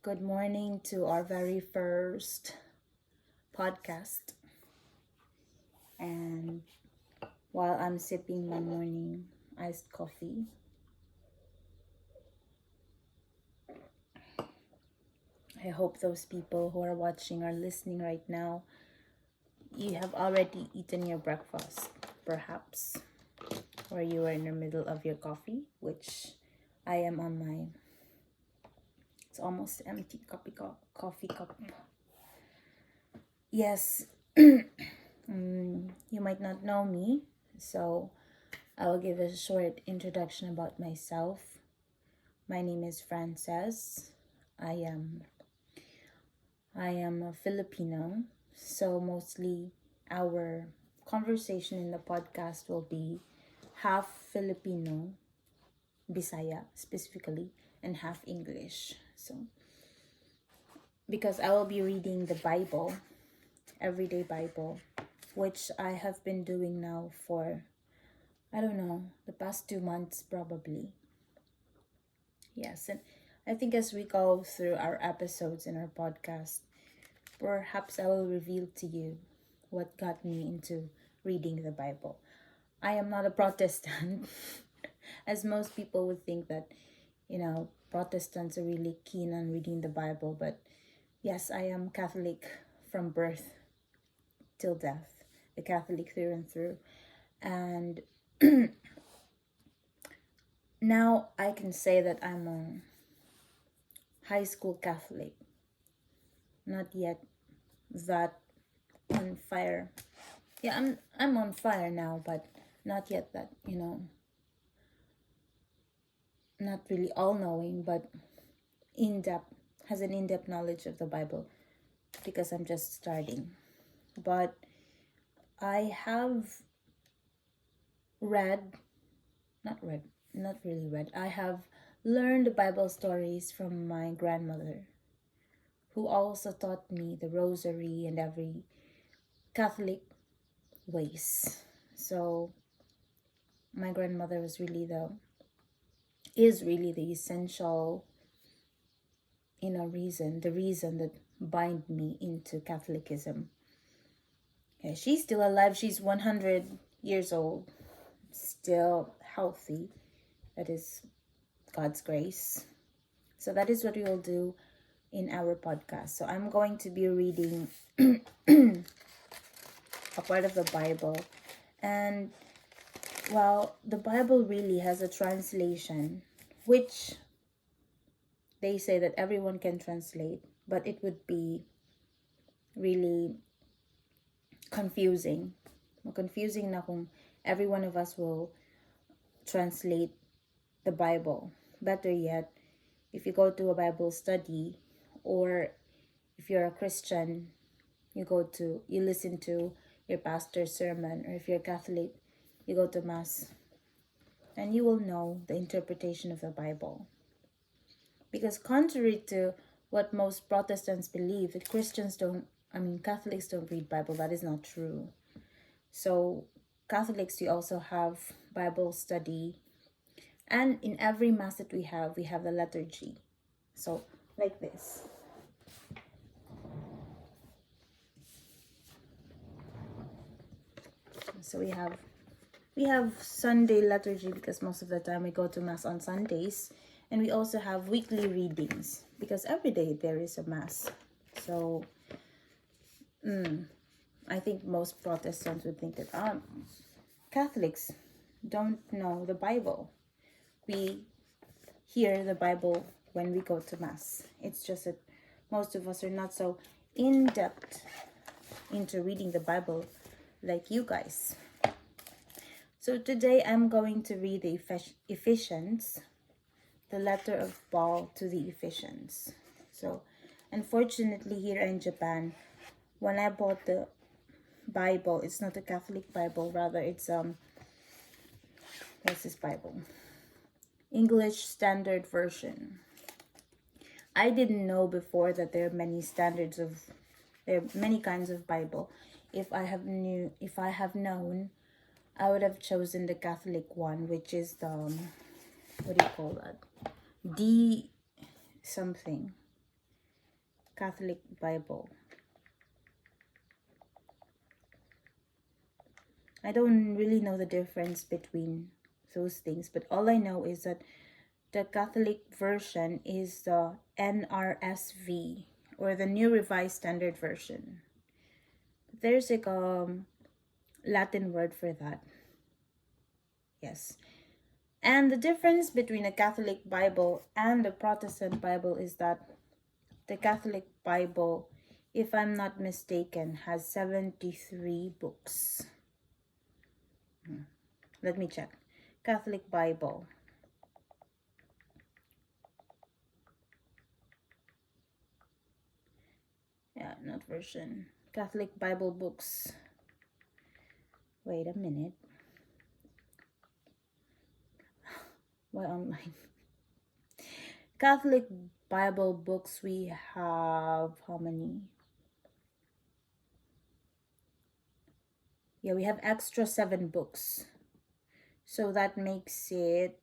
Good morning to our very first podcast. And while I'm sipping my morning iced coffee, I hope those people who are watching or listening right now, you have already eaten your breakfast, perhaps, or you are in the middle of your coffee, which I am on my, it's almost empty coffee cup. Yes, you might not know me, so I will give a short introduction about myself. My name is Frances. I am a Filipino, so mostly our conversation in the podcast will be half Filipino, Bisaya specifically, and half English. So because I will be reading the Bible, everyday Bible, which I have been doing now for I don't know, the past 2 months probably. Yes, and I think as we go through our episodes in our podcast, perhaps I will reveal to you what got me into reading the Bible. I am not a Protestant, as most people would think that, Protestants are really keen on reading the Bible, but yes, I am Catholic from birth till death, a Catholic through and through. And now I can say that I'm a high school Catholic. Not yet that on fire. Yeah, I'm on fire now, but not yet that, not really all knowing, but has an in-depth knowledge of the Bible because I'm just starting. But I have not really read. I have learned Bible stories from my grandmother, who also taught me the rosary and every Catholic ways. So my grandmother is really the essential, the reason that bind me into Catholicism. Okay, she's still alive. She's 100 years old, still healthy. That is God's grace. So that is what we will do in our podcast. So I'm going to be reading a part of the Bible. And well, the Bible really has a translation, which they say that everyone can translate, but it would be really confusing. Confusing na kung every one of us will translate the Bible. Better yet, if you go to a Bible study, or if you're a Christian, you listen to your pastor's sermon, or if you're Catholic, you go to Mass, and you will know the interpretation of the Bible. Because contrary to what most Protestants believe, that Catholics don't read Bible, that is not true. So Catholics, you also have Bible study, and in every Mass that we have the liturgy. So like this. So we have Sunday liturgy because most of the time we go to Mass on Sundays, and we also have weekly readings because every day there is a Mass. So I think most Protestants would think that Catholics don't know the Bible. We hear the Bible when we go to Mass. It's just that most of us are not so in-depth into reading the Bible like you guys. So today I'm going to read the Ephesians, the letter of Paul to the Ephesians. So unfortunately here in Japan, when I bought the Bible, it's not a Catholic Bible, rather it's what's this Bible? English Standard Version. I didn't know before that there are many kinds of Bible. If I have known, I would have chosen the Catholic one, which is the what do you call that? D something. Catholic Bible. I don't really know the difference between those things, but all I know is that the Catholic version is the NRSV, or the New Revised Standard Version. There's like a Latin word for that. Yes. And the difference between a Catholic Bible and the Protestant Bible is that the Catholic Bible, if I'm not mistaken, has 73 books. Let me check. Catholic Bible. Yeah, not version. Catholic Bible books. Wait a minute. Why online? Catholic Bible books, we have how many? Yeah, we have extra 7 books. So that makes it,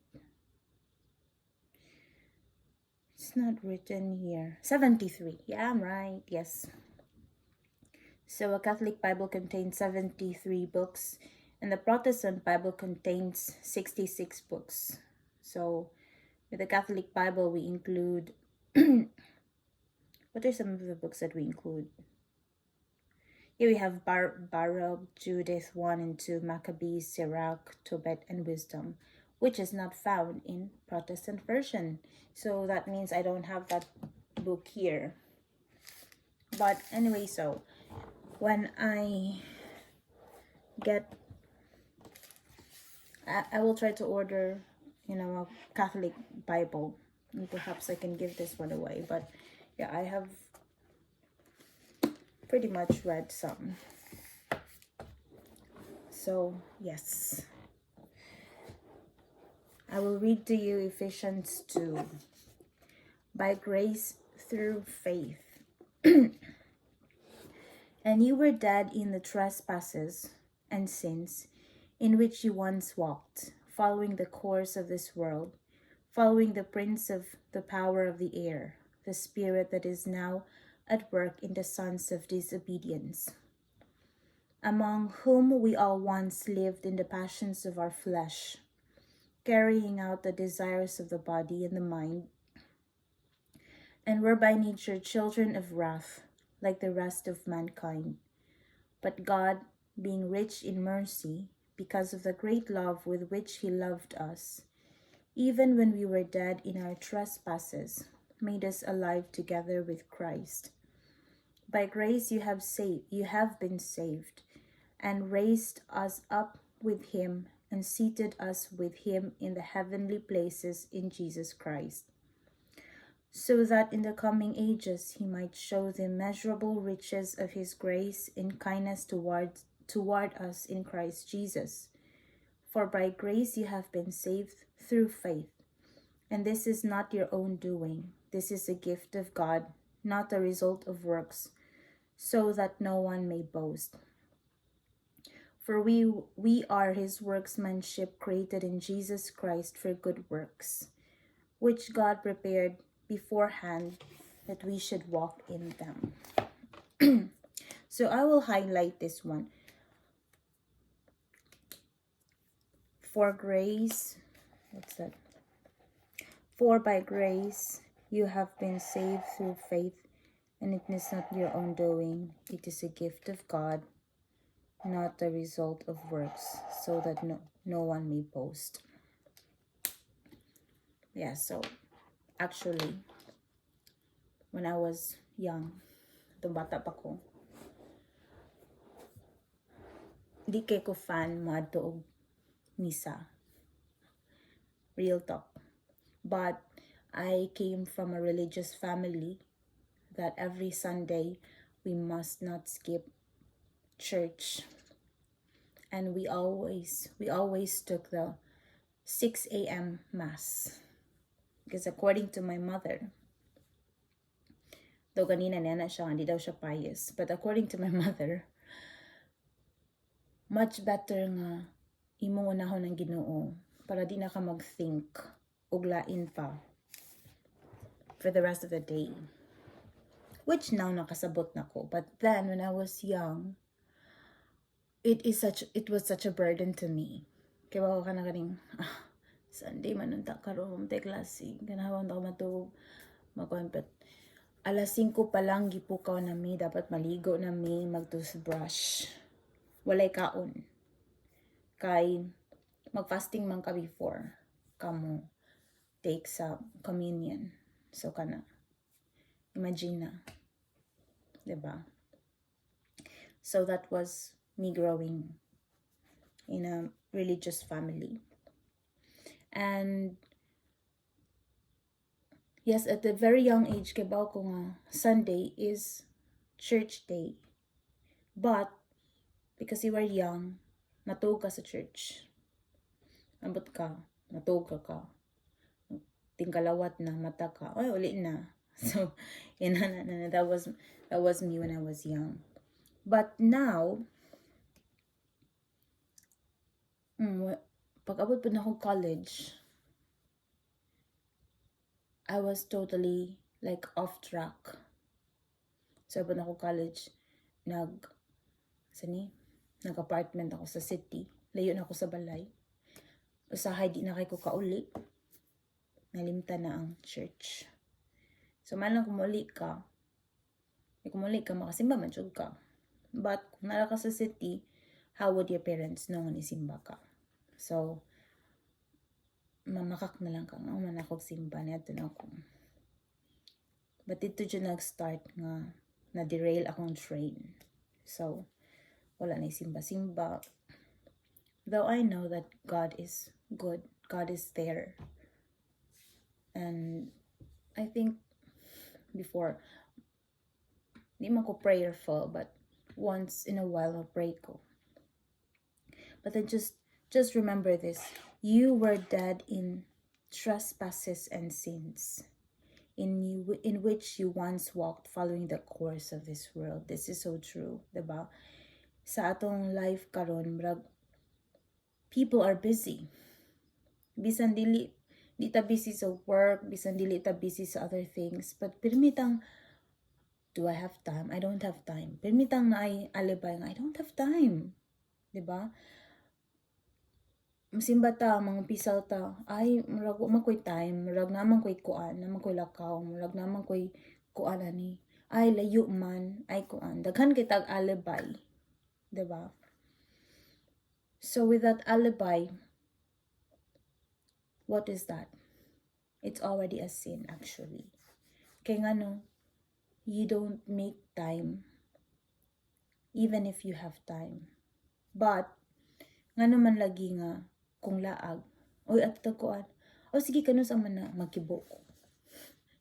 it's not written here, 73. Yeah, I'm right. Yes. So a Catholic Bible contains 73 books, and the Protestant Bible contains 66 books. So with the Catholic Bible, we include, what are some of the books that we include? Here we have Baruch, Judith 1 and 2, Maccabees, Sirach, Tobit, and Wisdom, which is not found in Protestant version. So that means I don't have that book here. But anyway, so when I get, I will try to order, a Catholic Bible, and perhaps I can give this one away. But yeah, I have pretty much read some. So yes, I will read to you Ephesians 2. By grace through faith. And you were dead in the trespasses and sins in which you once walked, following the course of this world, following the prince of the power of the air, the spirit that is now at work in the sons of disobedience, among whom we all once lived in the passions of our flesh, carrying out the desires of the body and the mind, and were by nature children of wrath, like the rest of mankind. But God, being rich in mercy, because of the great love with which he loved us, even when we were dead in our trespasses, made us alive together with Christ. By grace you have been saved, and raised us up with him, and seated us with him in the heavenly places in Jesus Christ, so that in the coming ages he might show the immeasurable riches of his grace and kindness toward us in Christ Jesus. For by grace you have been saved through faith, and this is not your own doing. This is a gift of God, not a result of works, so that no one may boast. For we are his workmanship, created in Jesus Christ for good works, which God prepared beforehand that we should walk in them. So I will highlight this one. For grace, what's that? For by grace you have been saved through faith, and it is not your own doing. It is a gift of God, not the result of works, so that no one may boast. Yeah, so actually, when I was young, bata pa ko, di kay ko fan madto og misa. Real talk. But I came from a religious family that every Sunday we must not skip church. And we always took the 6 a.m. mass. Because according to my mother, though ganina nana siya, hindi daw siya pious, but according to my mother, much better nga imong unahon ng Ginoo para di na ka mag-think og lain pa for the rest of the day. which now nakasabot na ko. But then when I was young, it was such a burden to me. Kaya ako ka na kaning, Sunday manunta karon tay klase, ganahawan ako matulog, makumpet. Alas 5 pa lang gipukaw na mi, dapat maligo na mi, mag-toothbrush. Walay kaon. Kay mag-fasting man ka before kamo take sa communion. So kana. Imagine na. 'Di ba? So that was me growing in a religious family. And yes, at a very young age, kibaw ko nga, Sunday is church day. But, because you were young, matug ka sa church. Ambot ka, matug ka. Tingkalawat na, mata ka, ay, uli na. So, that was me when I was young. But now, pag abot pa na ako college, I was totally like off track. So, abot na ako college, nag-apartment ako sa city. Layo na ako sa balay. Usahay, di na kay ko kauli. Nalimta na ang church. So, man lang kumuli ka, makasimba man jud ka. But, kung nara ka sa city, how would your parents know nga nisimba ka? So, mamakak na lang ka nga, manakog simba niya ito na ako. But ito dyan nag-start nga, na-derail akong train. So, wala na simba-simba. Though I know that God is good, God is there. And I think before, di man ko prayerful, but once in a while I'll pray ko. But then just remember this. You were dead in trespasses and sins, in which you once walked following the course of this world. This is so true, diba? Sa atong life karon, people are busy. Bisan dili ta busy sa work, bisan dili ta busy sa other things, but permitang, do I have time? I don't have time. Permitang na ay alibay nga, I don't have time. Diba? Masimba ta, mga pisaw ta, ay, murag man ko'y time, murag naman ko'y kuan, naman ko'y lakaw, murag naman ko'y kuan ani, ay, layo man, ay kuan, daghan kitag alibay. Diba? So with that alibi, what is that? It's already a sin, actually. Kaya nga no, you don't make time, even if you have time. But, nga naman lagi nga, kung laag, oy, at takuan, o sige, kanus ang mana, magkibo ko.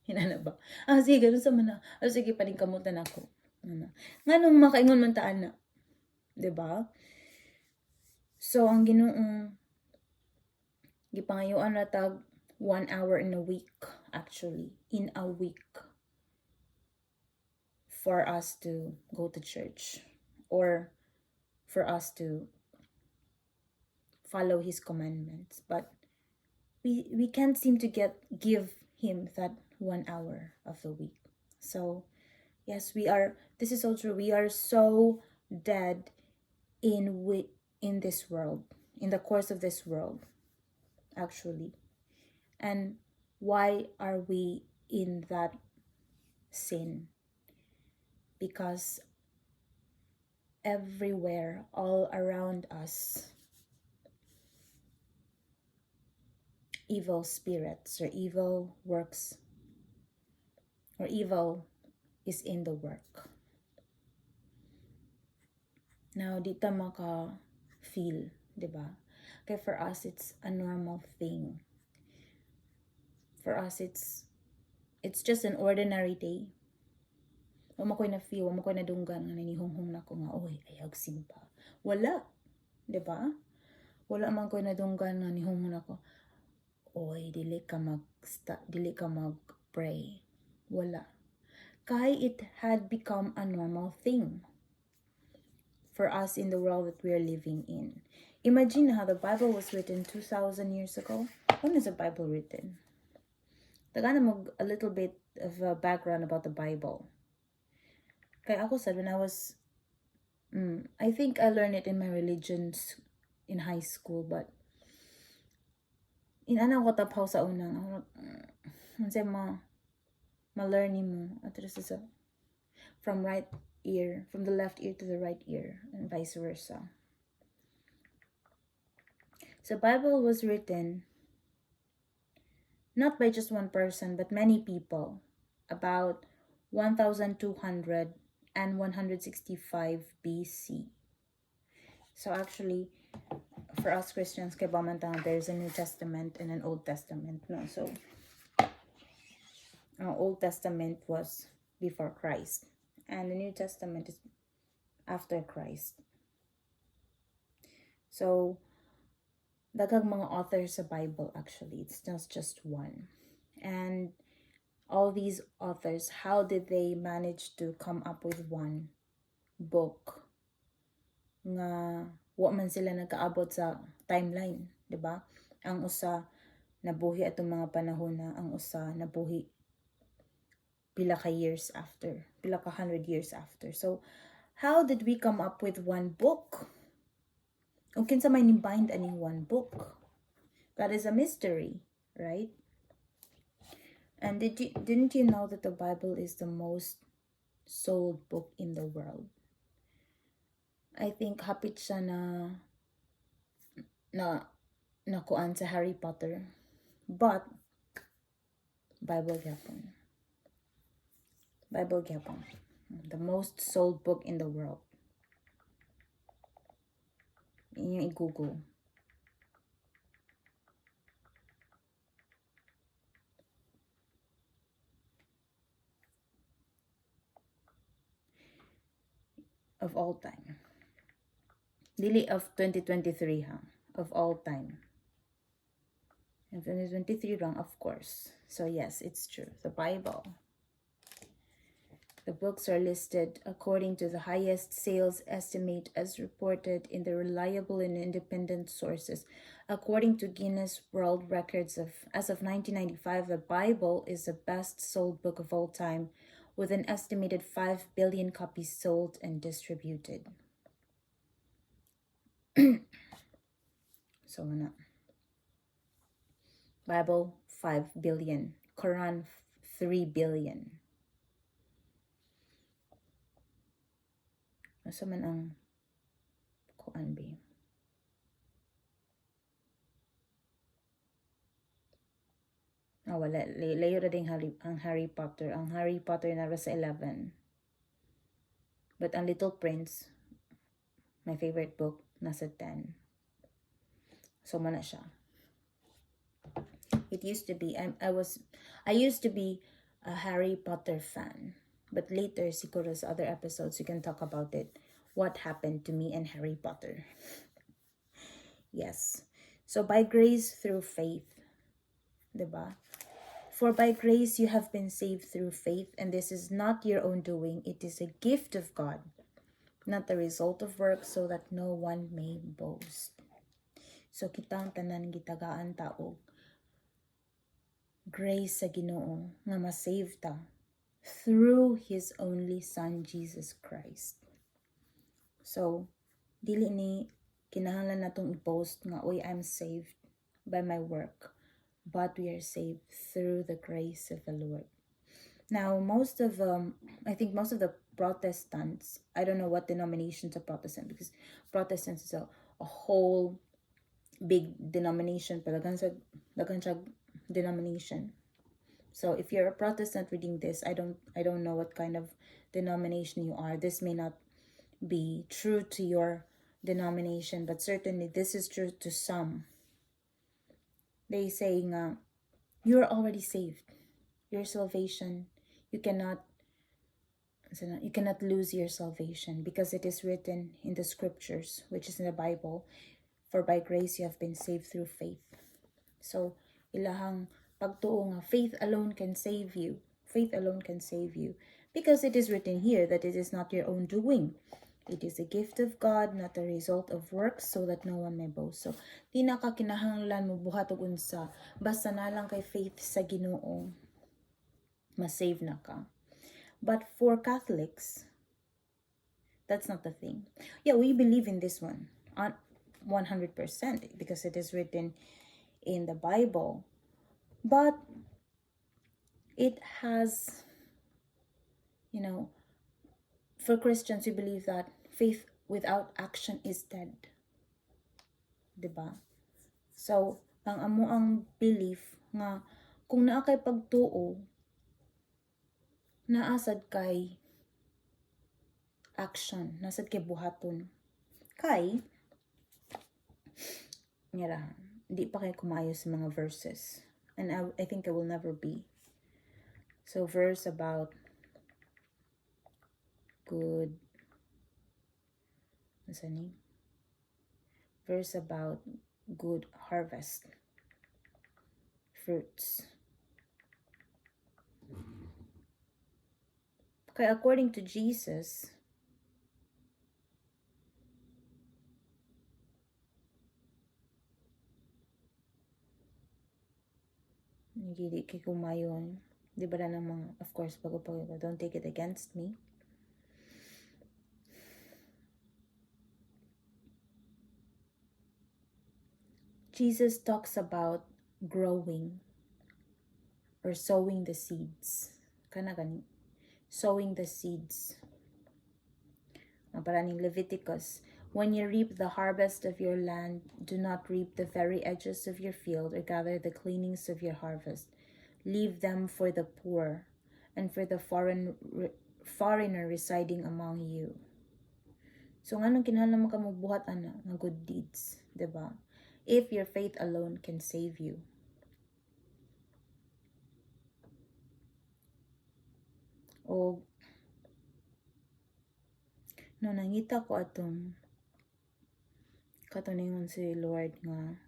Hinana ba? Sige, kanus ang mana, o sige, paling kamutan ako. Nga nung makaingon man taan na. Diba? So, ang Ginoong gipangayuan na tag 1 hour in a week, actually, in a week, for us to go to church, or for us to follow His commandments. But we can't seem to give Him that 1 hour of the week. So, yes, this is so true, we are so dead in this world, in the course of this world, actually. And why are we in that sin? Because everywhere, all around us, evil spirits or evil works, or evil is in the work. Now, di ta maka-feel, diba? Okay, for us, it's a normal thing. For us, it's just an ordinary day. Wala ko'y na-feel, wala ko'y nadunggan nga nanihunghong na ko nga, oy, ayag simba. Wala. Diba? Wala man ko'y nadunggan nga nanihunghong na ko, oy, dili ka mag-pray. Wala. Kay it had become a normal thing for us in the world that we are living in. Imagine how the Bible was written 2,000 years ago. When is the Bible written? Tagana mo a little bit of a background about the Bible. Kaya ako said when I was, I think I learned it in my religions in high school, but inana ko taphaw sa unang, say ma-learning mo, at sa from right ear, from the left ear to the right ear, and vice versa. So Bible was written not by just one person, but many people, about 1200 and 165 BC. So actually, for us Christians, kay Bamantang, there's a New Testament and an Old Testament. No, so Old Testament was before Christ, and the New Testament is after Christ. So daghang mga authors sa Bible actually. It's not just one. And all these authors, how did they manage to come up with one book nga wa man sila nagkaabot sa timeline, di ba? Ang usa nabuhi atong mga panahon na, ang usa nabuhi pila ka years after, pila ka 100 years after. So how did we come up with one book? Kung kinsa may ni-bind aning one book? That is a mystery, right? And didn't you know that the Bible is the most sold book in the world? I think hapit siya na kuan sa Harry Potter. But Bible gyapon. Bible gyapon. The most sold book in the world. Inyong i-google. Of all time. Dili of 2023 ha. Of all time. And 2023 wrong, of course. So yes, it's true. The Bible. The books are listed according to the highest sales estimate as reported in the reliable and independent sources. According to Guinness World Records, as of 1995, the Bible is the best sold book of all time, with an estimated 5 billion copies sold and distributed. So Bible 5 billion, Quran 3 billion. Asa man ang kuan ba? Wala. Layo na din ang Harry Potter. Ang Harry Potter na sa 11. But ang Little Prince, my favorite book, nasa 10. So mana siya. It used to be, I used to be a Harry Potter fan. But later, siguro sa other episodes, we can talk about it. What happened to me and Harry Potter. Yes. So by grace through faith. Diba? For by grace you have been saved through faith, and this is not your own doing. It is a gift of God, not the result of works, so that no one may boast. So kitang tanan gitagaan taog grace sa Ginoo nga ma-save ta through His only Son, Jesus Christ. So, dili ni kinahanglan natong i-post nga, oy, I'm saved by my work. But we are saved through the grace of the Lord. Now, I think most of the Protestants, I don't know what denominations are Protestant, because Protestants is a whole big denomination, dagan siya denomination. So if you're a Protestant reading this, I don't know what kind of denomination you are. This may not be true to your denomination, but certainly this is true to some. They say you're already saved. Your salvation, you cannot lose your salvation, because it is written in the scriptures, which is in the Bible, for by grace you have been saved through faith. So ilahang pagtuo nga faith alone can save you. Faith alone can save you. Because it is written here that it is not your own doing. It is a gift of God, not a result of works, so that no one may boast. So, di na ka kinahanglan mo buhat og unsa. Basta na lang kay faith sa Ginoo, ma-save na ka. But for Catholics, That's not the thing. Yeah, we believe in this one on 100% because it is written in the Bible. But it has, you know, for Christians, we believe that faith without action is dead. Diba? So, ang amo ang belief nga kung naa kay pagtuo, naasad kay action, nasad kay buhaton. Kay, nga di pa kay kumayo sa mga verses. And I think I will never be. So, verse about good, what's the name? Verse about good harvest, fruits. Kaya according to Jesus, hindi kay kumayon. Di ba na namang, of course, pag-upag, don't take it against me. Jesus talks about growing or sowing the seeds. Gani. Sowing the seeds. Parang in Leviticus, when you reap the harvest of your land, do not reap the very edges of your field or gather the cleanings of your harvest. Leave them for the poor and for the foreigner residing among you. So nga nung kinahanglan mo ka magbuhat ana ng good deeds, 'di ba? If your faith alone can save you. O no nangita ko atong katuningon si Lord nga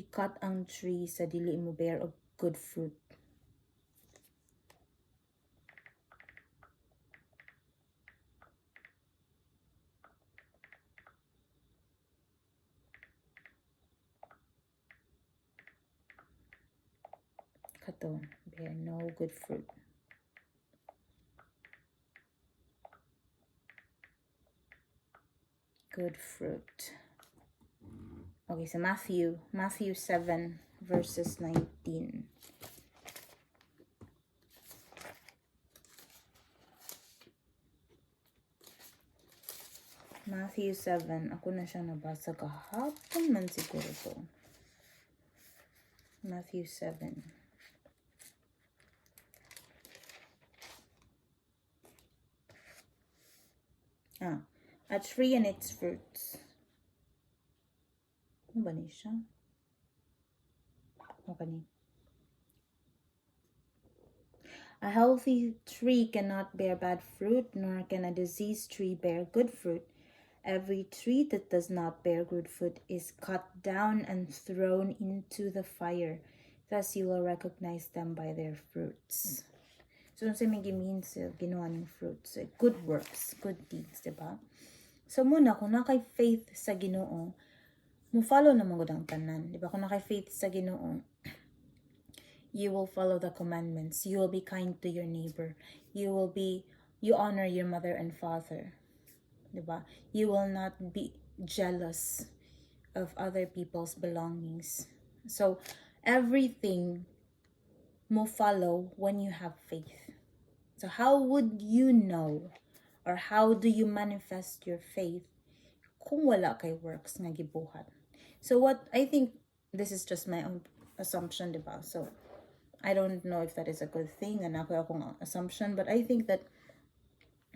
i-cut ang tree sa dili mo bear og good fruit. Kato, bear no good fruit. Good fruit. Okay, so Matthew 7 verses 19. Matthew 7, ako na siya nabasa kahapon man siguro to. Matthew 7. A tree and its fruits. Ano ba ni siya? Okay. A healthy tree cannot bear bad fruit, nor can a diseased tree bear good fruit. Every tree that does not bear good fruit is cut down and thrown into the fire. Thus you will recognize them by their fruits. So, sa may means ginawa ng fruits, good works, good deeds, diba? So, muna, kung nakay faith sa Ginoo, mo follow na mga ang tanan, diba? Kung nakay faith sa Ginoo, you will follow the commandments. You will be kind to your neighbor. You honor your mother and father. Diba? You will not be jealous of other people's belongings. So, everything mo follow when you have faith. So, how would you know or how do you manifest your faith kung wala kay works nga gibuhat? So, what I think, this is just my own assumption, diba? So, I don't know if that is a good thing, and ako akong assumption, but I think that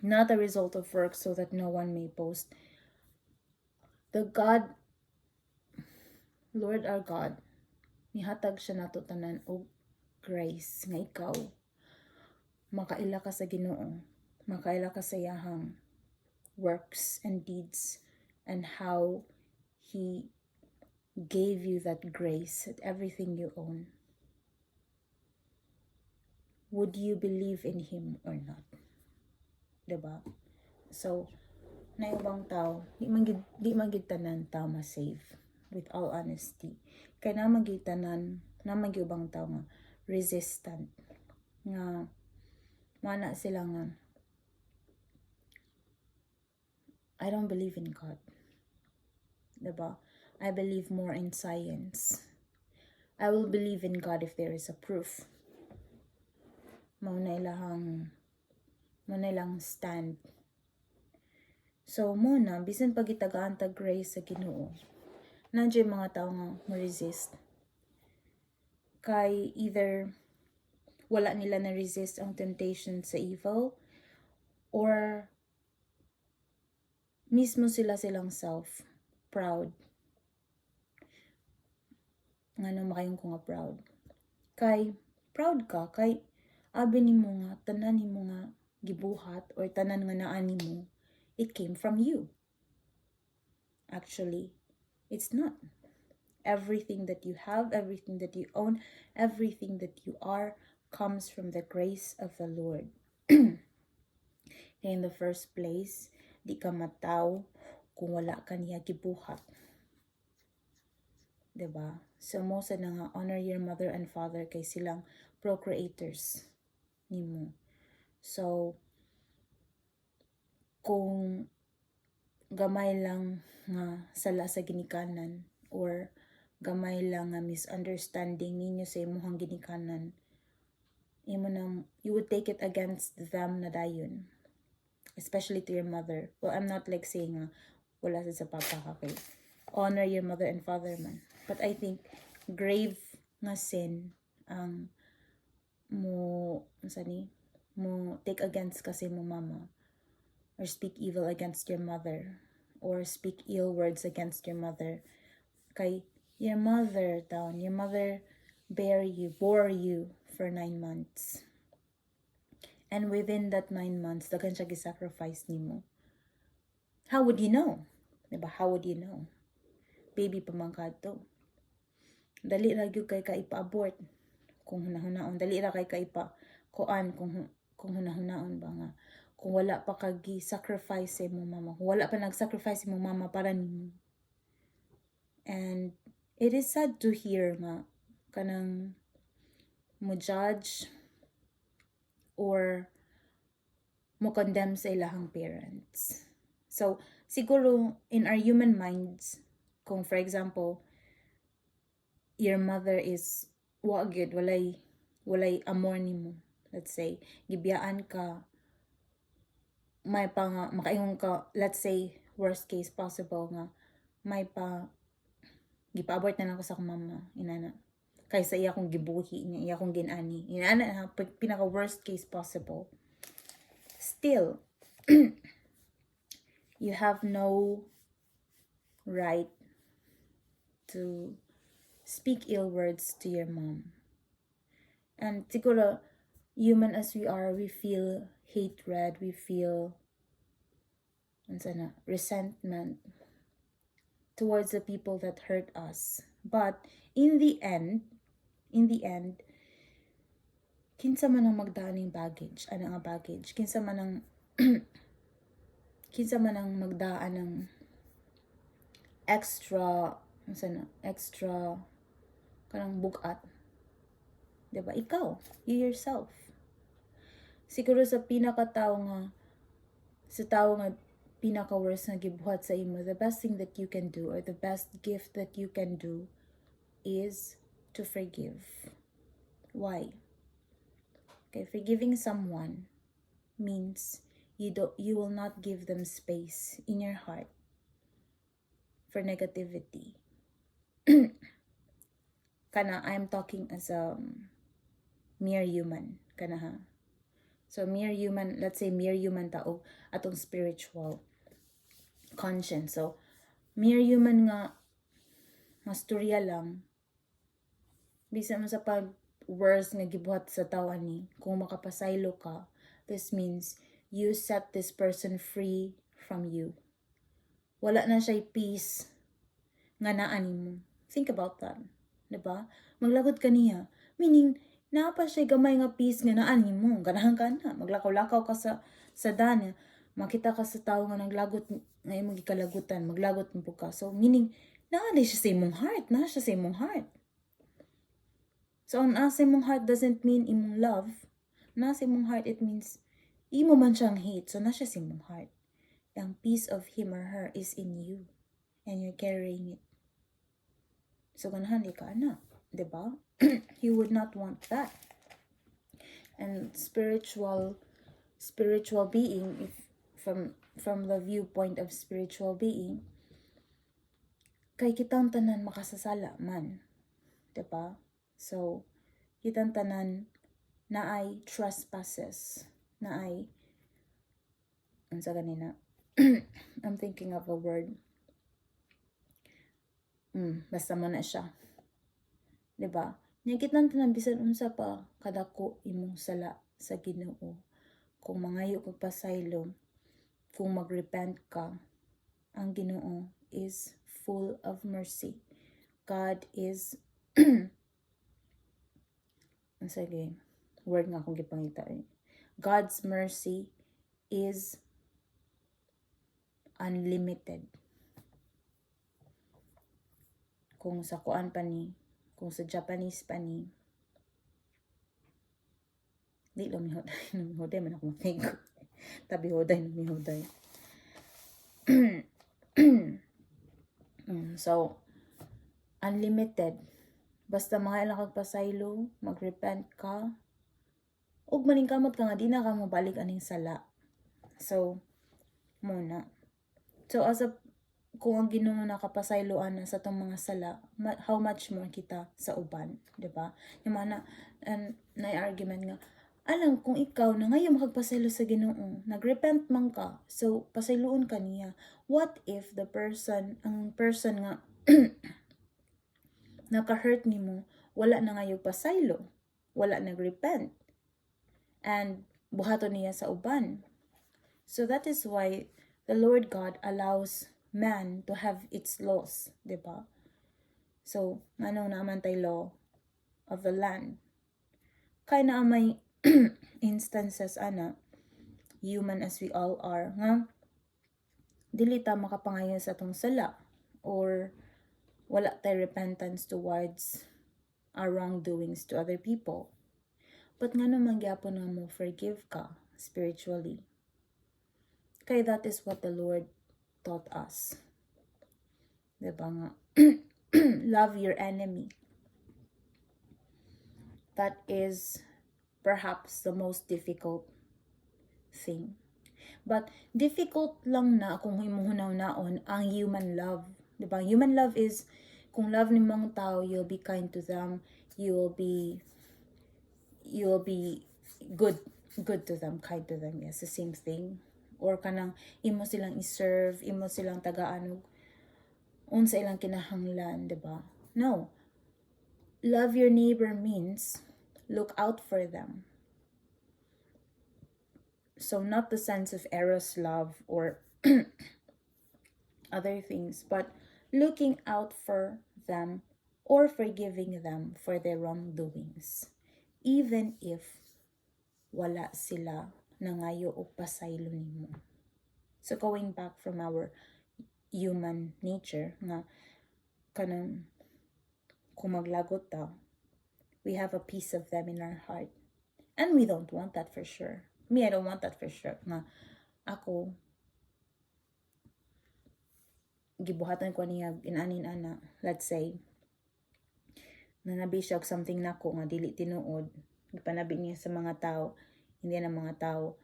not a result of work so that no one may boast. The God, Lord our God, nihatag siya nato tanan og grace nga ikaw makaila ka sa Ginoo, makaila ka sa yahang works and deeds and how He gave you that grace at everything you own. Would you believe in Him or not? Diba? So, na ibang tao, di magid tanan tao ma-save with all honesty. Kaya na magid tanan, na magibang tao nga resistant nga mana sila nga I don't believe in God. Diba? I believe more in science. I will believe in God if there is a proof. Mauna ilang stand. So, muna, bisan pag itagaan ta grace sa Ginoo, nandiyo mga tao nga ma-resist. Kay either wala nila na-resist ang temptation sa evil, or mismo silang self, proud. Nga nang makayong ko nga proud. Kay, proud ka, kay abi ni mo nga, tanan ni mo nga gibuhat, or tanan nga naani mo, it came from you. Actually, it's not. Everything that you have, everything that you own, everything that you are, comes from the grace of the Lord. In the first place, di ka mataw kung wala ka niya gibuhat. Diba? So, most na nga, honor your mother and father kay silang procreators nimo. So, kung gamay lang nga sala sa ginikanan, or gamay lang nga misunderstanding ninyo sa imuhang ginikanan, you would take it against them na dayon. Especially to your mother. Well, I'm not like saying wala sa pagkakakay. Honor your mother and father man. But I think grave nga sin ang mo take against kasi mo mama, or speak evil against your mother, or speak ill words against your mother. Kay your mother bore you for 9 months. And within that 9 months, daghan siya gi-sacrifice nimo. How would you know? Diba? How would you know? Baby pa man kadto. Dali ra gyud kay ipa-abort kung hunahunaon. Dali ra kay ipa-kuan kung hunahunaon ba nga. Kung wala pa ka gi-sacrifice mo mama. Kung wala pa nag-sacrifice mo mama para nimo. And it is sad to hear nga kanang mo judge or mo condemn sa ilahang parents. So, siguro in our human minds, kung for example, your mother is wagid, walay amor nimo. Let's say, gibiyaan ka, may pa nga, makaingon ka, let's say, worst case possible nga, may pa, gipa-abort na lang ko sa mama, inana. Kaysa iya kong gibuhi niya, iya kong ginani. Inana, pinaka worst case possible. Still, you have no right to speak ill words to your mom. And siguro, human as we are, we feel hatred, we feel resentment towards the people that hurt us. But in the end, kinsa man ang magdaan ng baggage, kinsa man ang magdaan ng extra kanang bugat. Diba? Ikaw, you yourself. Siguro sa pinaka-tao nga pinaka-worst na gibuhat sa imo, the best thing that you can do, or the best gift that you can do, is to forgive. Why? Okay, forgiving someone means you will not give them space in your heart for negativity. Kana, I'm talking as a mere human. Kana ha. So, mere human, let's say mere human tao, atong spiritual conscience. So, mere human nga storya lang, bisa mo sa pag-worst nga gibuhat sa tao ani, kung makapasaylo ka, this means you set this person free from you. Wala na siya peace nga naani mo. Think about that. Diba? Maglagod ka niya. Meaning, napa siya gamay nga peace nga naani mo. Ganahan ka na. Maglakaw-lakaw ka sa dana. Makita ka sa tao nga naglagot, nga imong gikalagutan. Maglagot mo po ka. So, meaning, naani siya sa imong heart. Na siya sa imong heart. So, ang nasa imong heart doesn't mean imong love. Nasa imong heart, it means imo man siyang hate. So, na siya sa imong heart. the piece of him or her is in you and you're carrying it. So ganahan di ka na, diba? You would not want that. And spiritual being, if from the viewpoint of spiritual being, kay kitang tanan makasasala man, diba? So kitang tanan na ay trespasses, na ay unsa ganina I'm thinking of a word. Basta mo na siya. Diba? Niyagit lang tanan bisan unsa pa kadako imong sala sa Ginoo. Kung mangayo kag pasaylo, kung magrepent ka, ang Ginoo is full of mercy. God is sige, word nga akong gipangita eh. God's mercy is unlimited. Kung sa kuan pa ni, kung sa Japanese pa ni, di lang mihoday man ako mag-think. Tabi hoday. So, unlimited. Basta mga ilang kagpasaylo, magrepent ka, ug maningkamot ka nga, di na ka mabalik aning sala. So, muna. So, kung ang Ginoo nakapasayloan na sa itong mga sala, how much more kita sa uban, diba? Yung mga na-argument nga, alam, kung ikaw na ngayon makagpasaylo sa Ginoo, nagrepent man ka, so pasayloon ka niya. What if ang person nga naka-hurt nimo, wala na ngayon pasaylo, wala nagrepent, and buhaton niya sa uban. So that is why the Lord God allows man to have its laws, diba? So, anong naman tayo law of the land? Kaya na may instances, human as we all are, nga, dili ta makapangayon sa atong sala, or wala tayo repentance towards our wrongdoings to other people. But nga naman gyapon nga mo forgive ka spiritually. Kaya that is what the Lord taught us. Diba nga? Love your enemy. That is perhaps the most difficult thing. But difficult lang na kung imong hunaw-naon ang human love. Diba? Human love is, kung love ni mong tao, you'll be kind to them, you'll be good to them, kind to them. Yes, the same thing. Or kanang imo silang i-serve, imo silang tagaan unsa ilang kinahanglan, diba? No. Love your neighbor means look out for them. So not the sense of eros love or other things, but looking out for them or forgiving them for their wrongdoings, even if wala sila nangayo o pasaylo nimo. So going back from our human nature, nga kanang kung maglagot ta, we have a piece of them in our heart. And we don't want that for sure. Me, I don't want that for sure. Nga ako, gibuhatan ko niya inanin ana, let's say, nanabi siya og something nako nga dili tinuod, gipanabi niya sa mga tao, hindi na mga tao,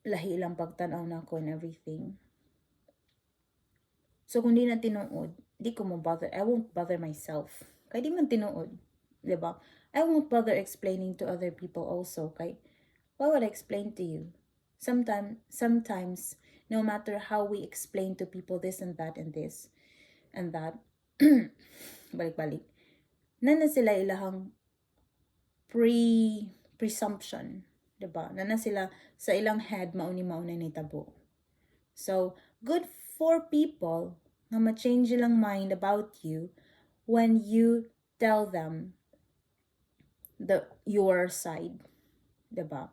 lahi ilang pagtanaw nako and everything. So kung di na tinuod, di ko mo bother, I won't bother myself. Kaya di man tinuod, diba? I won't bother explaining to other people also, kay why would I explain to you? Sometimes, no matter how we explain to people this and that and this and that, balik-balik, nana sila ilahang presumption, diba? Nana sila sa ilang head mauni-maunay na itabo. So, good for people na ma-change ilang mind about you when you tell them your side, diba?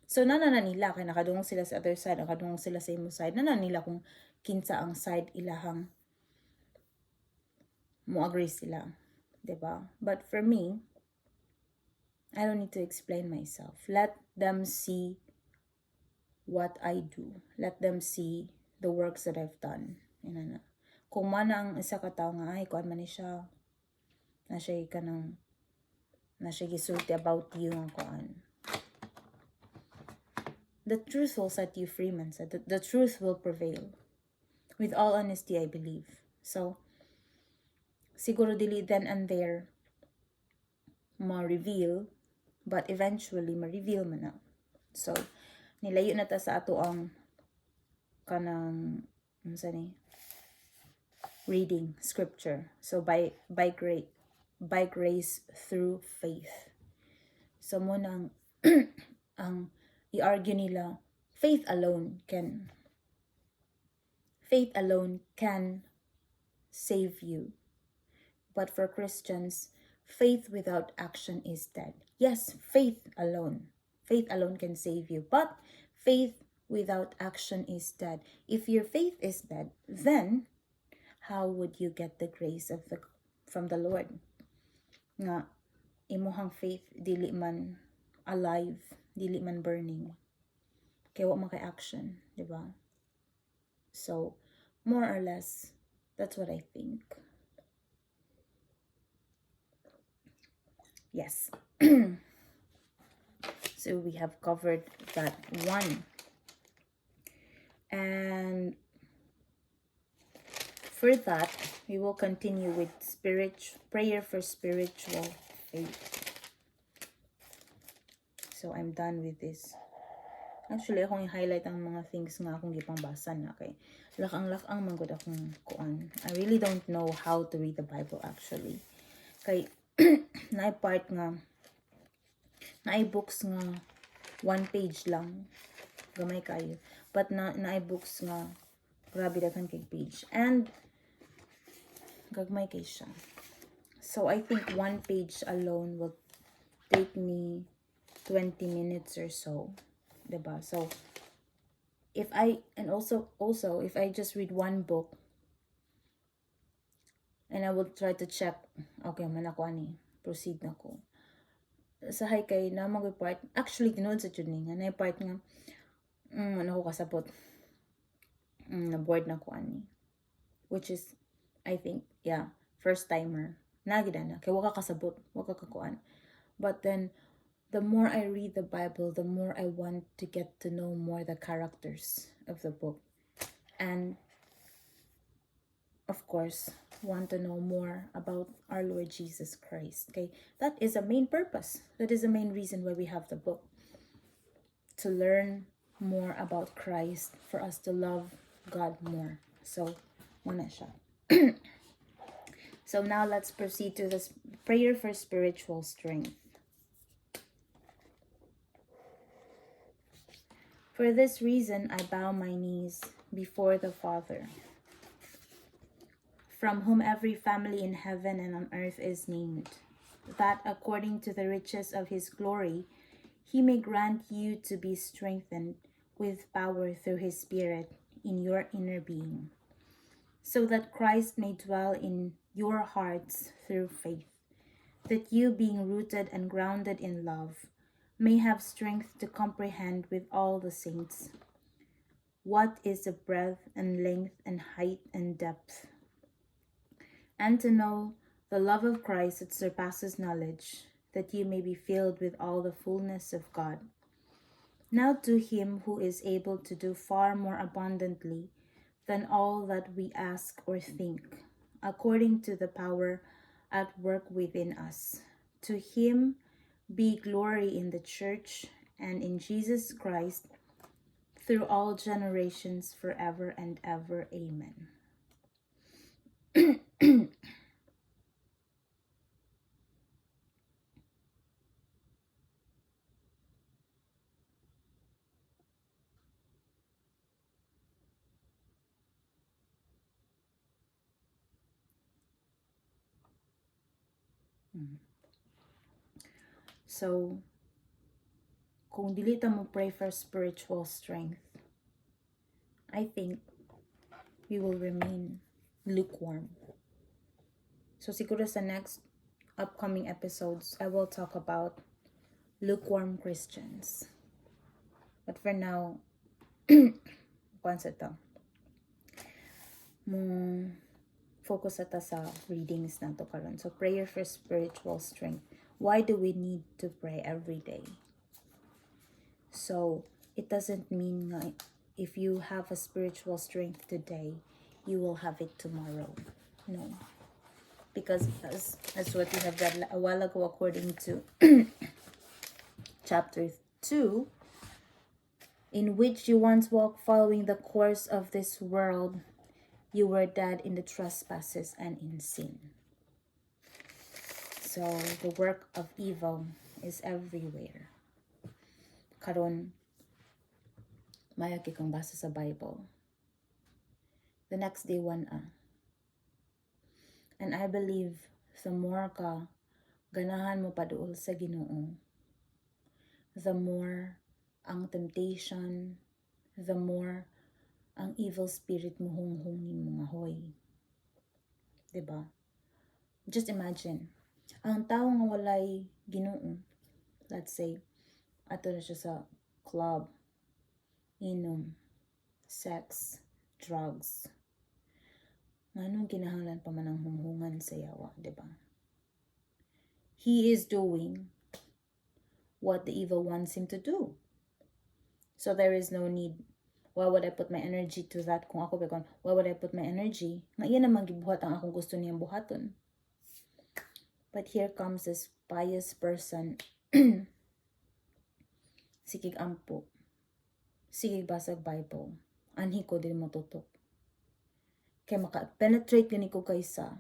So, nana nila, kaya nakadungong sila sa other side, nakadungong sila sa imo side, nana nila kung kinsa ang side ilahang mo agree sila, diba? But for me, I don't need to explain myself. Let them see what I do. Let them see the works that I've done. Inana. Kung man ang isa ka tao nga, ay, kuan man ni siya, na siya kanang, na siya gisulti about you nga kuan. The truth will set you free, man said. The truth will prevail. With all honesty, I believe. So, siguro dili then and there ma-reveal, but eventually ma-reveal man na. So, nilayo na ta sa ato ang kanang reading scripture. So by grace through faith. So mo nang ang i-argue nila, faith alone can save you. But for Christians, faith without action is dead. Yes, faith alone can save you, but faith without action is dead. If your faith is dead, then how would you get the grace from the Lord? Nga imuhang faith dili man alive, dili man burning. Kaya wa man kay action, di ba? So, more or less, that's what I think. Yes. So we have covered that one. And for that, we will continue with prayer for spiritual faith. So I'm done with this. Actually, akong i-highlight ang mga things nga akong gipangbasa na kay lakang manggod akong kuan. I really don't know how to read the Bible actually. Kay naay part nga naay books nga 1 page lang, gamay kayo, but naay books nga grabe daghan kay page and gagmay kay siya. So I think 1 page alone will take me 20 minutes or so, diba? So if I if I just read one book and I will try to check, okay man ako ani, proceed na ko. Sahay kay na mga part, actually tinuod sa tuning nga na part nga ano ko kasabot. Na board na ko ani. Which is I think, yeah, first timer. Nagida na kay waka kasabot, waka kakuan. But then the more I read the Bible, the more I want to get to know more the characters of the book. And of course, want to know more about our Lord Jesus Christ. Okay, that is a main purpose. That is the main reason why we have the book. To learn more about Christ, for us to love God more. So, muna siya. So now let's proceed to this prayer for spiritual strength. For this reason, I bow my knees before the Father, from whom every family in heaven and on earth is named, that according to the riches of his glory, he may grant you to be strengthened with power through his Spirit in your inner being, so that Christ may dwell in your hearts through faith, that you, being rooted and grounded in love, may have strength to comprehend with all the saints what is the breadth and length and height and depth, and to know the love of Christ that surpasses knowledge, that you may be filled with all the fullness of God. Now to him who is able to do far more abundantly than all that we ask or think, according to the power at work within us. To him be glory in the church and in Jesus Christ through all generations, forever and ever. Amen. So, kung dili ta mo pray for spiritual strength, I think we will remain lukewarm. So siguro sa next upcoming episodes, I will talk about lukewarm Christians. But for now, concept to. Mong focus ata sa readings na to karon. So prayer for spiritual strength. Why do we need to pray every day? So it doesn't mean nga if you have a spiritual strength today, you will have it tomorrow. No. Because as what we have read a while ago, according to chapter 2, in which you once walked following the course of this world, you were dead in the trespasses and in sin. So the work of evil is everywhere. Karon, mayagi kang basa sa Bible. The next day, And I believe, the more ka ganahan mo paduol sa Ginoo, the more ang temptation, the more ang evil spirit mo hung-hungin mga hoy. Diba? Just imagine, ang tao nga walay Ginoo, let's say, ato na siya sa club, inom, sex, drugs. Anong kinahanglan pa man ang hunghungan sa yawa, diba? He is doing what the evil wants him to do. So there is no need. Why would I put my energy to that? Kung ako bekon, why would I put my energy? Nga iyan naman gibuhat ang akong gusto niyang buhaton. But here comes this pious person. Sikig ampo. Sikig basag Bible. Anhi ko din mo tutok. Kaya maka-penetrate gani ko kaysa.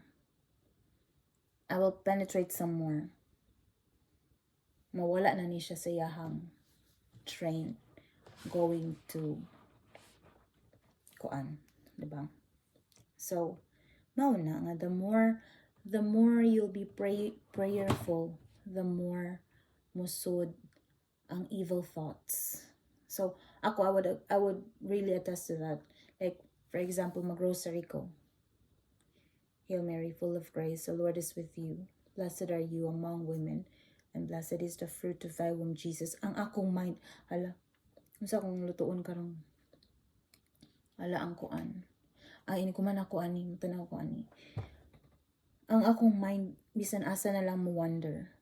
I will penetrate some more. Mawala na ni siya sa yahang train going to kuan, diba? So, mao na nga, the more you'll be prayerful, the more musod ang evil thoughts. So, ako, I would really attest to that. Like, for example, mag-rosary ko. Hail Mary, full of grace, the Lord is with you. Blessed are you among women, and blessed is the fruit of thy womb, Jesus. Ang akong mind, unsa kong lutuon karong ang kuan. Ini ko man ako ani, tanaw ko ani. Ang akong mind, bisan asa na lang mo wonder.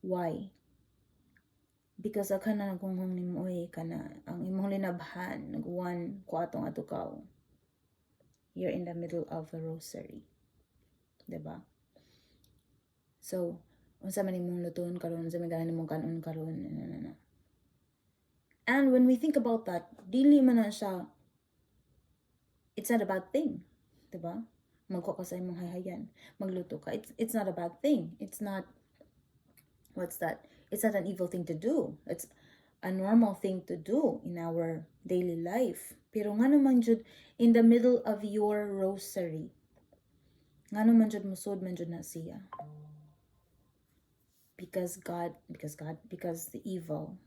Why? Because ako na nagkunghong ni mo, ang imong linabhan, nagwan ko atong atukaw. You're in the middle of a rosary. Diba? So, unsa man imong lutuon karon, unsa man ganan imong kanon karon, And when we think about that, dili man na siya, it's not a bad thing. Diba? Magko ka sa imong hayhayan, magluto ka. It's not a bad thing. It's not, what's that? It's not an evil thing to do. It's a normal thing to do in our daily life. Pero nga naman jud, in the middle of your rosary, nga naman jud musod man jud na siya. Because the evil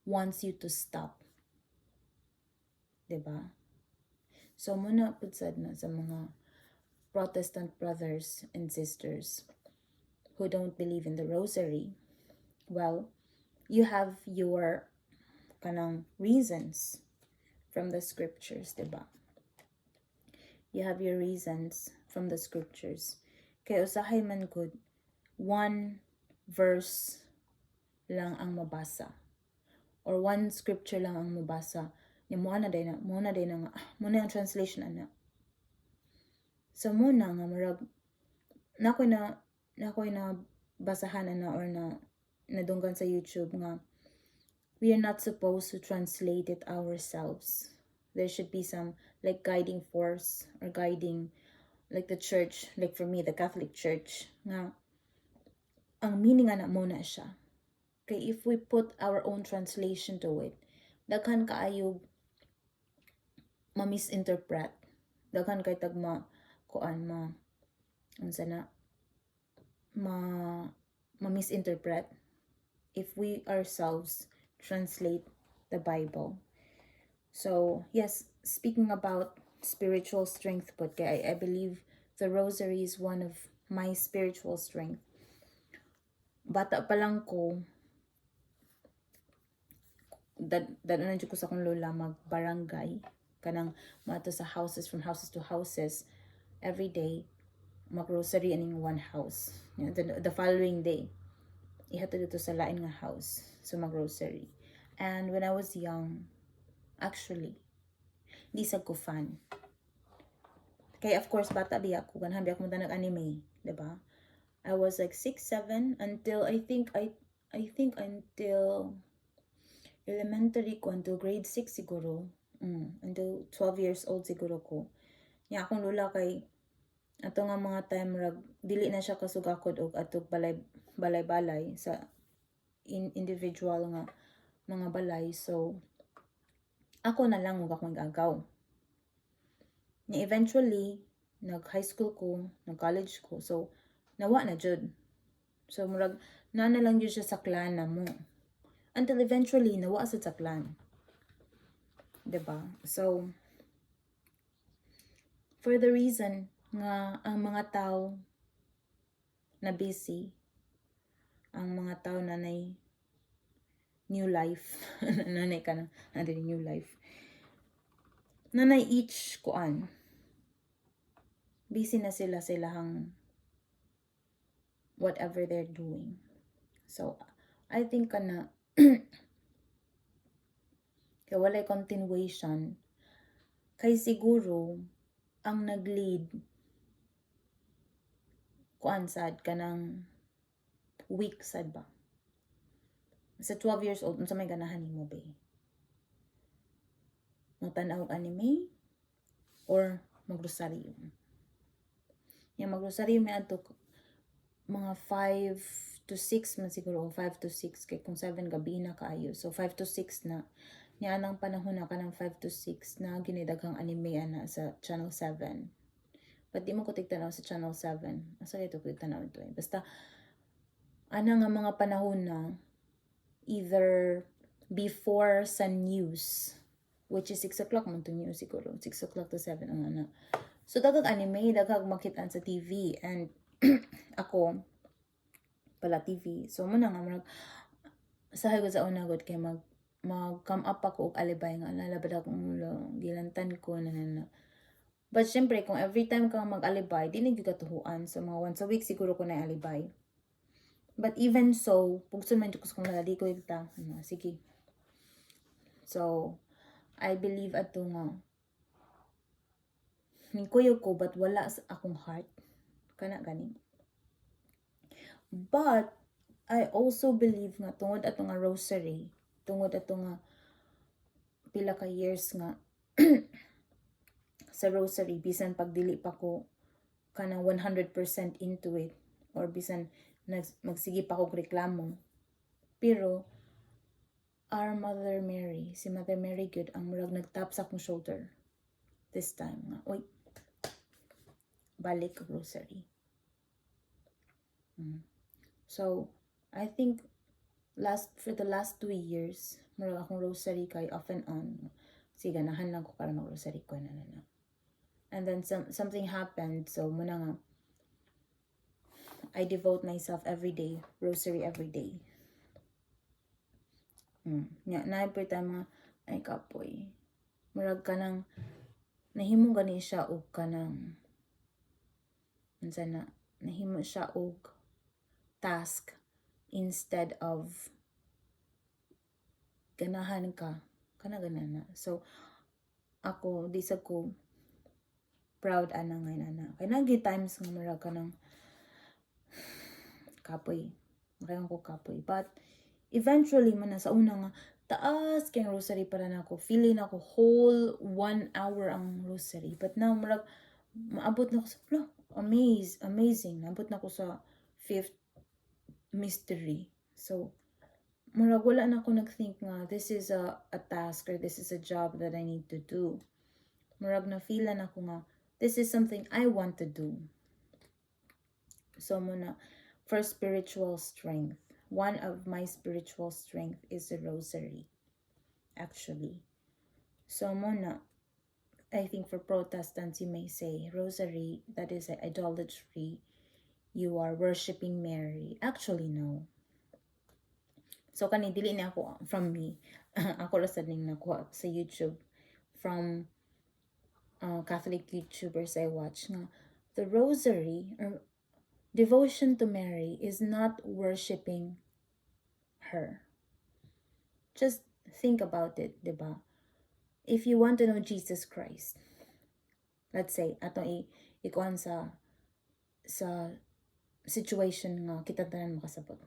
wants you to stop. Diba? So, muna putsad na sa mga Protestant brothers and sisters who don't believe in the rosary. Well, you have your kanang reasons from the scriptures, diba? You have your reasons from the scriptures. Kaya usahay man good, one verse lang ang mabasa. Or one scripture lang ang mabasa. Muna ang translation ana. So muna nga marag nakoy na basahan ana or na nadunggan sa YouTube nga we are not supposed to translate it ourselves. There should be some like guiding force or guiding like the church, like for me the Catholic Church nga ang meaning ana muna siya. Okay, if we put our own translation to it, daghan kaayo ma-misinterpret. Daghan kay tagma kuan unsa na ma-misinterpret if we ourselves translate the Bible. So, yes, speaking about spiritual strength, but I believe the rosary is one of my spiritual strength. Bata pa lang ko, dadaan jud ko sa akong lola mag-barangay kanang maato sa houses, from houses to houses every day, mag-grocery in one house. The following day ihatod dito sa lain nga house, so mag-grocery. And when I was young, actually di sad ko fan. Kaya of course bata biya ako, ganahan biya ako mag anime, diba? I was like 6, 7 until I think until elementary ko, until grade 6 siguro. Until 12 years old siguro ko. Nya akong lola kay ato nga mga time rag dili na siya kasugakod og atog balay sa individual nga mga balay. So ako na lang ug akong gagaw. Nya eventually nag high school ko, nag college ko. So nawa na jud. So murag na lang jud siya sa clan na mo. Until eventually nawa sa clan. Diba? So for the reason nga ang mga tao na busy, ang mga tao na new life, nanay ka na, new life, nanay each kuan, busy na sila hang whatever they're doing. So I think kana kaya walay continuation, kay siguro ang nag-lead kuan sad kanang weak sad ba sa 12 years old unsa may ganahan nimo ba, magtanaw og anime or magrosaryo. Yung magrosaryo may adto mga 5 to 6 man siguro, 5 to 6 kay kung 7 gabi na kaayo, so 5 to 6 na niya anang panahon na kanang 5 to 6 na ginidaghang anime ana sa Channel 7. But di mo ko tigtanaw sa Channel 7. Asa ito ko tigtanaw ito eh. Basta ana nga mga panahon na either before sa news, which is 6 o'clock man to news siguro, 6 o'clock to 7 ang ana. So daghang anime, daghang makitaan sa TV, and ako pala TV. So muna nga marag sahay ko sa una god kay mag-come up ako og alibay nga lalabad akong gilantan ko na. But syempre kung every time ka mag-alibay, di na gyud katuhuan. So mga once a week siguro ko na alibay. But even so, pugson man jud ko sa kung nalali ko ita. Sige. So I believe ato nga ningkuyog ko but wala sa akong heart kana gani. But I also believe nga tungod ato nga rosary, tungod ato nga pila ka years nga sa rosary, bisan pag dili pa ko kanang 100% into it, or bisan magsige pa ko reklamo, pero our Mother Mary, si Mother Mary good ang murag nagtap sa akong shoulder this time nga, oy, balik rosary. So I think for the last 2 years murag akong rosary kay off and on, sige ganahan lang ko para mag rosary ko na. And then something happened, so muna nga I devote myself every day, rosary every day. Na po mga ay kapoy, murag ka nang nahimo gani siya og kanang unsa na, nahimo siya og task instead of ganahan ka kana ganana. So ako di sa ko proud ana ngay nana kay nagi times nga murag kanang kapoy, makayon ko kapoy, but eventually man sa una nga taas kay rosary para nako, feeling ako whole 1 hour ang rosary, but now murag maabot na ko sa amazing naabot na ko sa 5th mystery. So murag wala na ako nag-think nga this is a task or this is a job that I need to do. Murag na feelan ako nga this is something I want to do. So muna, for spiritual strength, one of my spiritual strength is the rosary, actually. So muna, I think for Protestants, you may say, rosary, that is idolatry. You are worshiping Mary. Actually, no. So kani dili na ako from me. Ako ra sad ning nakuha sa YouTube from Catholic YouTubers I watch nga the rosary or devotion to Mary is not worshiping her. Just think about it, diba? If you want to know Jesus Christ, let's say atong ikuan sa situation nga kita tanan makasabot.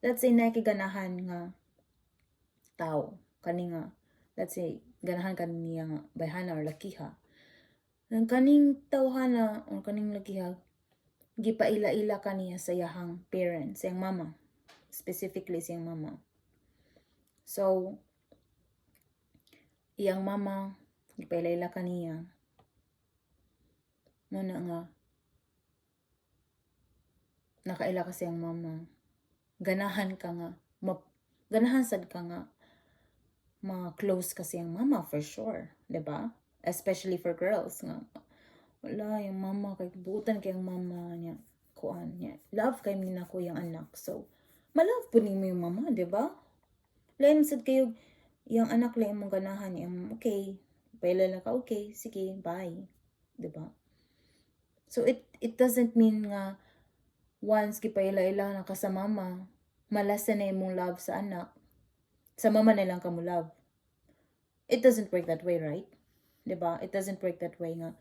Let's say nakiganahan nga tao kani nga, let's say ganahan kaniya nga bayhana or lakiha. Nang kaning tawhana o kaning lakiha gipaila-ila kaniya sa iyahang parents, sa iyang mama, specifically sa iyang mama. So iyang mama gipaila-ila kaniya muna nga nakaila ka sa iyang mama, ganahan ka nga ganahan sad ka nga ma-close ka sa iyang mama for sure, diba? Especially for girls nga wala yung mama kay buutan kay ang mama niya kuan niya love kay mina ko yung anak, so malove po nimo yung mama, diba? Lain sad kayo yung anak lang mong ganahan yung okay pailala ka, okay sige bye, diba? So it doesn't mean nga once gipaila-ila na ka sa mama malasan na imong love sa anak, sa mama na lang ka mo love. It doesn't work that way, right? Diba? It doesn't work that way nga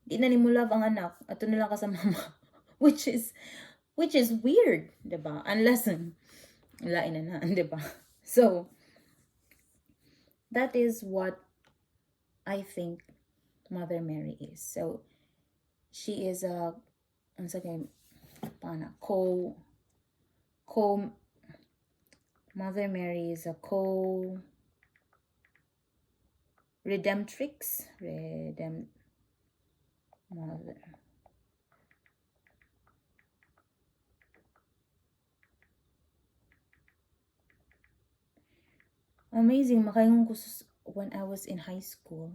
di na nimo love ang anak ato na lang ka sa mama which is weird, diba? Unless lain na, diba? So that is what I think Mother Mary is. So she is a Mother Mary is a redemptrix, mother. Amazing, makayong ko when I was in high school.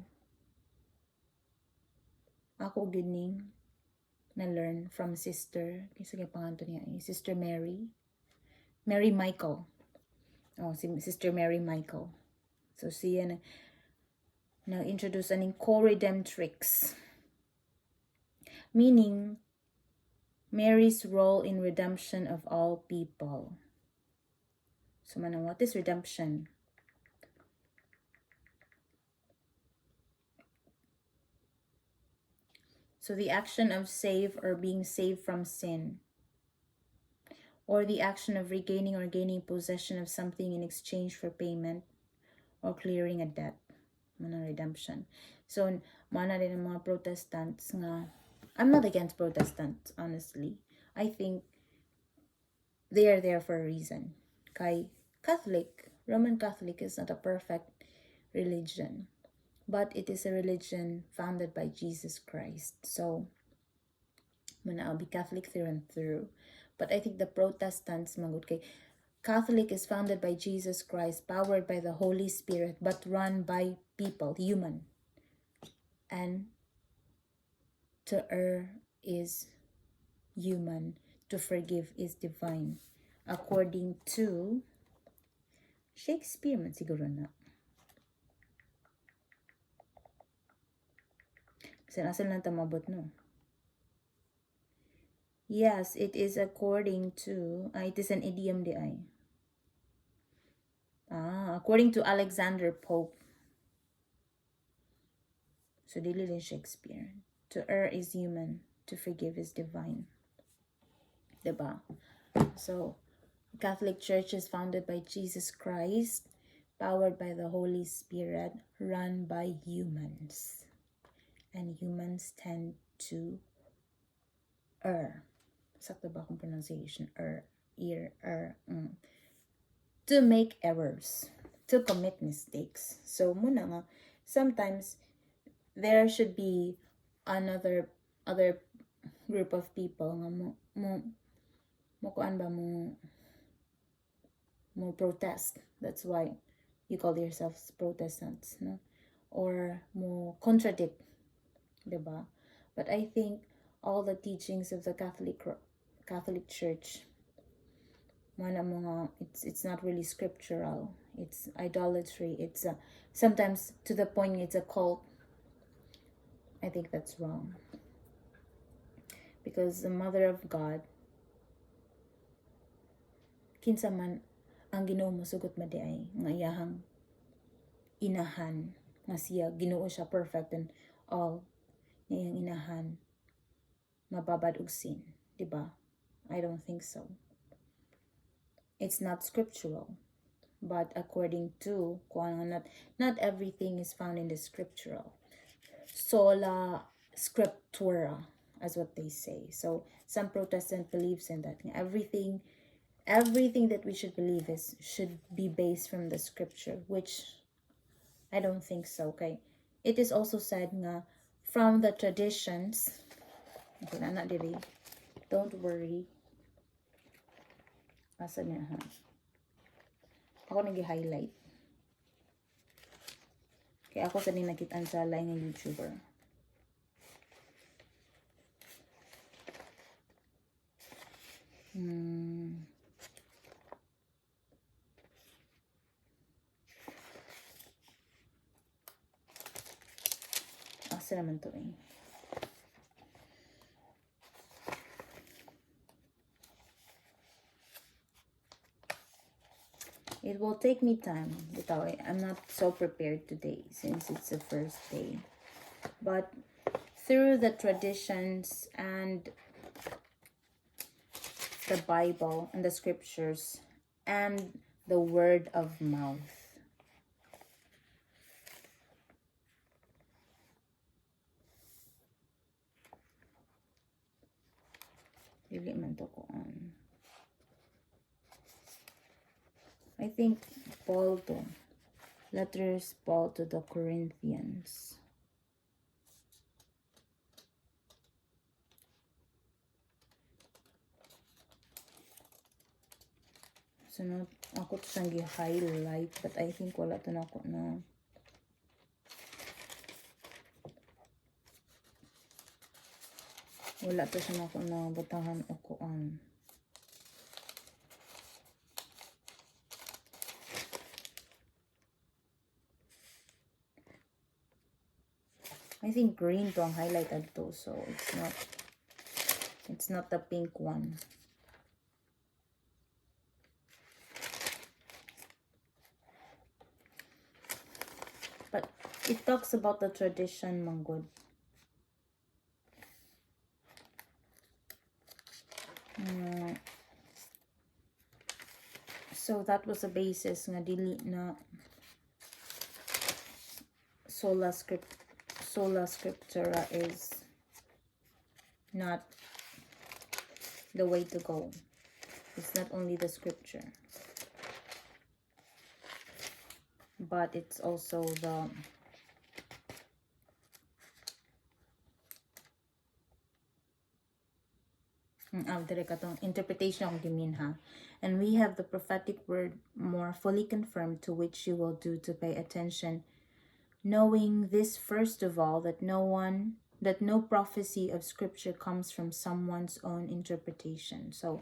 Ako gining na-learn from sister, kasi kay panganto niya, Sister Mary Michael. Oh, si Sister Mary Michael. So siya na introduce aning co-redemptrix. Meaning, Mary's role in redemption of all people. So manang, what is redemption? So the action of save or being saved from sin, or the action of regaining or gaining possession of something in exchange for payment or clearing a debt. Manang redemption. So mana din ang mga Protestants nga, I'm not against Protestants, honestly. I think they are there for a reason. Kay Roman Catholic is not a perfect religion, but it is a religion founded by Jesus Christ. So, muna I'll be Catholic through and through. But I think the Protestants, Catholic is founded by Jesus Christ, powered by the Holy Spirit, but run by people, human. And to err is human, to forgive is divine. According to Shakespeare man siguro na. Sinasal lang tamabot, no? Yes, it is according to, it is an idiom di ay. According to Alexander Pope. So dili din Shakespeare. To err is human, to forgive is divine. Diba? So, Catholic Church is founded by Jesus Christ, powered by the Holy Spirit, run by humans. And humans tend to err. Sakto ba akong pronunciation? To make errors, to commit mistakes. So muna nga, sometimes there should be other group of people nga mo protest. That's why you call yourselves Protestants, no? Or mo contradict, diba? But I think all the teachings of the Catholic Church Mana mga, it's not really scriptural. It's idolatry. It's sometimes to the point it's a cult. I think that's wrong. Because the mother of God, kinsa man ang Ginoo mosugot madiay nga iyahang inahan nga siya Ginoo siya perfect and all, iyang inahan mababad og sin, di ba? I don't think so. It's not scriptural, but according to not everything is found in the scriptural. Sola scriptura, as what they say. So some Protestant believes in that. Everything that we should believe should be based from the scripture, which I don't think so. Okay, it is also said nga from the traditions. Okay, na diri. Don't worry. Asa niya ha? Ako nag-highlight. Kaya ako sa nakitaan sa line ng YouTuber. Asa naman to eh. It will take me time. I'm not so prepared today since it's the first day. But through the traditions and the Bible and the scriptures and the word of mouth, dili man to ko on. I think letters Paul to the Corinthians. So, ako to siyang gi-highlight, but I think wala to na ako na. Wala to siya na ako na butahan o kuan. I think green to ang highlighted to, so it's not the pink one. But it talks about the tradition, manggod. So that was the basis nga dili na sola scriptura is not the way to go. It's not only the scripture, but it's also the interpretation of Giminha. And we have the prophetic word more fully confirmed, to which you will do to pay attention, knowing this first of all, that no prophecy of scripture comes from someone's own interpretation. So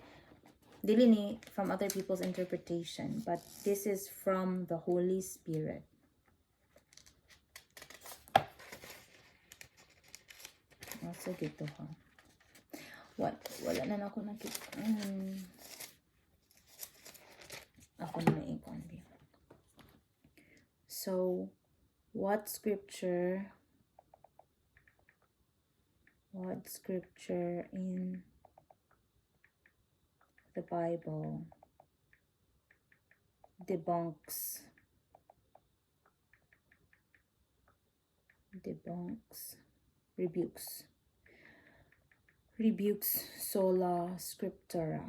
dili ni from other people's interpretation, but this is from the Holy Spirit. Also dito ha. Wala na ako nakita. Ako na ikon. So, what scripture in the Bible rebukes sola scriptura?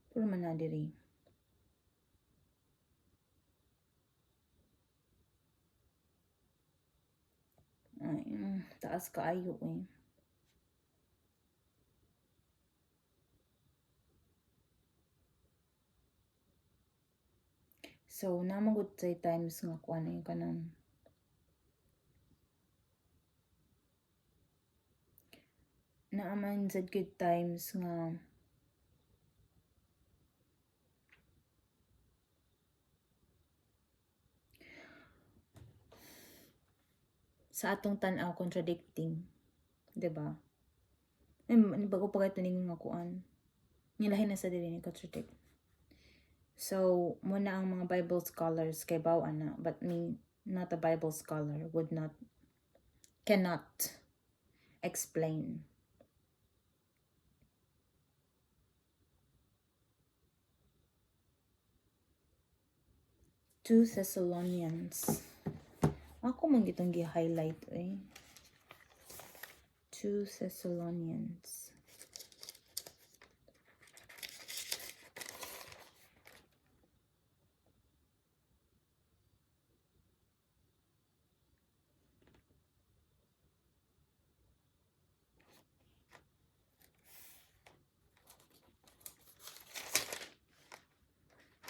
Puro man na diri. Ay, taas kaayo eh. So, namagod say times nga kuan na yung kanang naaman sa good times nga sa atong tan-aw contradicting, 'di ba? Bago pa ito ning nga kuan. Nilahin na sa dili ni contradict. So, muna ang mga Bible scholars kay bawa na, but me, not a Bible scholar, cannot explain. Two Thessalonians. Ako man gitong gi-highlight eh. 2 Thessalonians.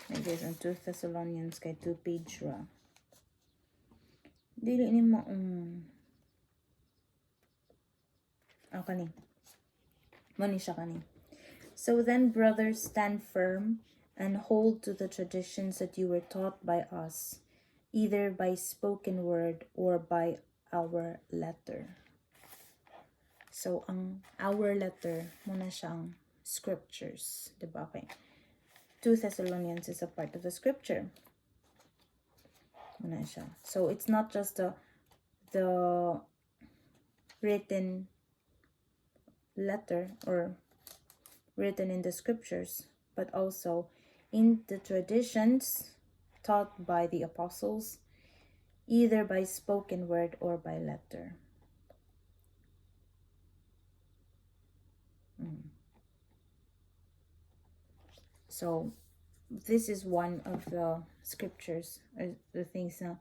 And guys, ang 2 Thessalonians kay 2 page ra. Dili ni mo kani. Mani siya kani. So then, brothers, stand firm and hold to the traditions that you were taught by us, either by spoken word or by our letter. So, ang our letter, muna siyang scriptures. Diba? Okay. 2 Thessalonians is a part of the scripture. Muna siya. So, it's not just the written letter or written in the scriptures, but also in the traditions taught by the apostles, either by spoken word or by letter. So, this is one of the scriptures, or the things na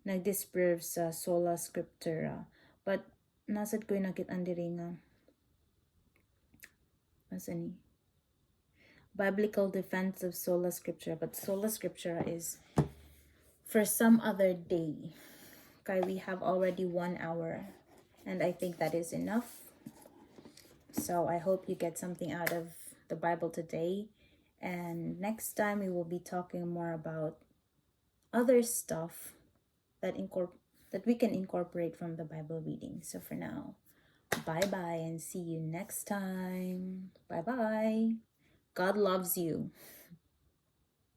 nag-disprove sa sola scriptura. But, nasad ko yung nakit-an diri nga, ni? Biblical defense of sola scriptura. But sola scriptura is for some other day. Okay, we have already 1 hour. And I think that is enough. So, I hope you get something out of the Bible today. And next time we will be talking more about other stuff that we can incorporate from the Bible reading. So for now, bye-bye and see you next time. Bye-bye. God loves you.